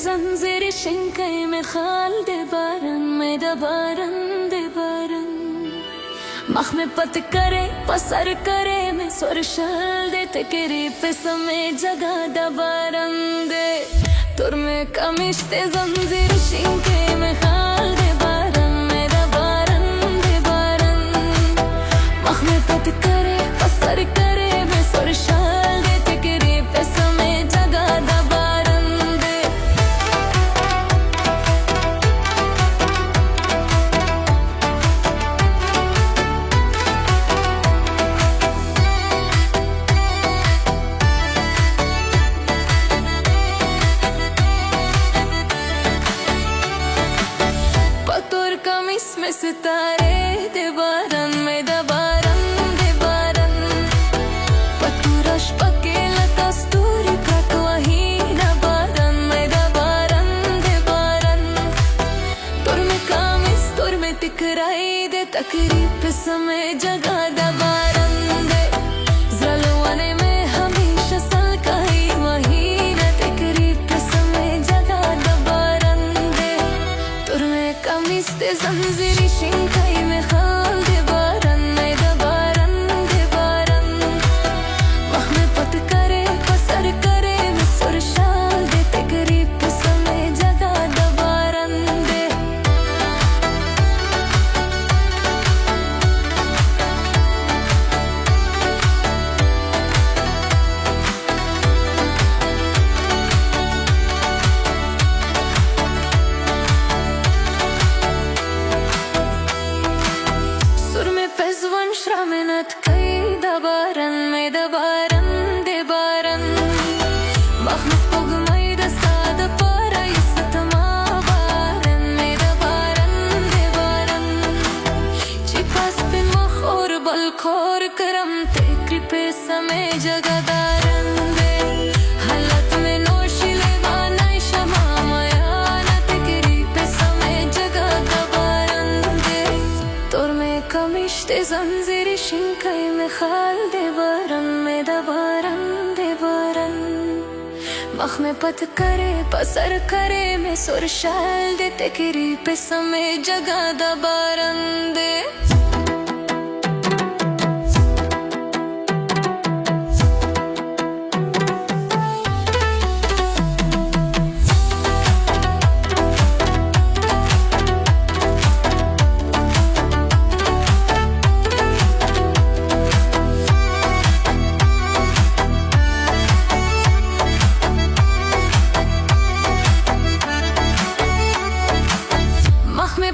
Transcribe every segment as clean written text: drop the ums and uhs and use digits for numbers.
زنزير شنكي مخال دبارن में दबारन दबारन मख में पत करे पसर करे में सुरशल दे तेरी पे समय जगह दबारन दे तुर में कमिश ते जंजीर शिंके में खाल दबारन में दबारन दबारन मख में पत करे पसर करे में सुरशल दे तेरी पे समय जगह दबारन दे में सितारे दबारन में दबारन दबारन पतुरश पकेला कस्तूरी प्रकवाही दबारन में दबारन दबारन तुर में कामिस तुर में तिकराई दे तकरीब समय जगह दबारन दे जलवाने में हमेशा सलकाई वही न तकरीब समय जगह दबारन दे तुर में कामिस ते जंजीरी शिंकाई में खाल दबारन में दबारन दबारन मख में पत करे पसर करे में सुरशाल दे तकरीब समय जगह दबारन दे श्रामिनत कई दबारन में दबारन दबारन मखमस पुगमई दस्ताद पारायसत माबारन में दबारन दबारन चिपास पिन मखोर बलखोर करम ते कृपे समय जगदारन दे हालत में नोशिले वानाई शमा मयाना ते कृपे समय जगह दबारन दे तोर में कमिश ते जंजीर शिंकाई में खाल दबारन में दबारन दबारन मख में पत करे पसर करे में सुरशाल दे तेरी पे समय जगह दबारन दे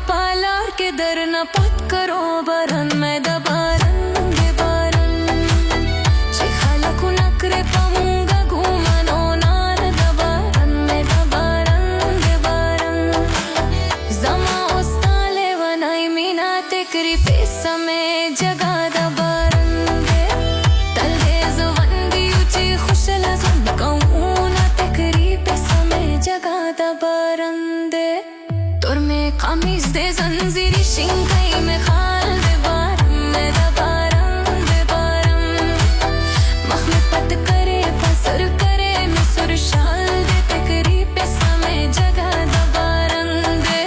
पालार के दर न पत करो बरन में दबारन दबारन चिखाला को नकरे पाऊंगा घूमनो नार दबारन में दबारन दबारन जमा उस्ताले वनाई मीना तेकरी पे समय जगह दबारन दे तल दे जवंदी उची खुशला जुन कौना तेकरी पे समय जगह दबारन दे तुर में कामिस दे जंजीरी शिंकाई में खाल दबारन में दबारन दबारन मख में पत करे पसर करे में सुरशाल दे तकरीब पे समय जगह दबारन दे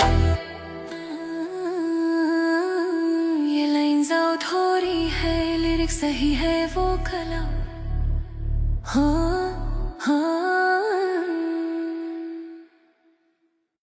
ये लाइन जाओ थोड़ी है लिरिक्स सही है वो कला हाँ हाँ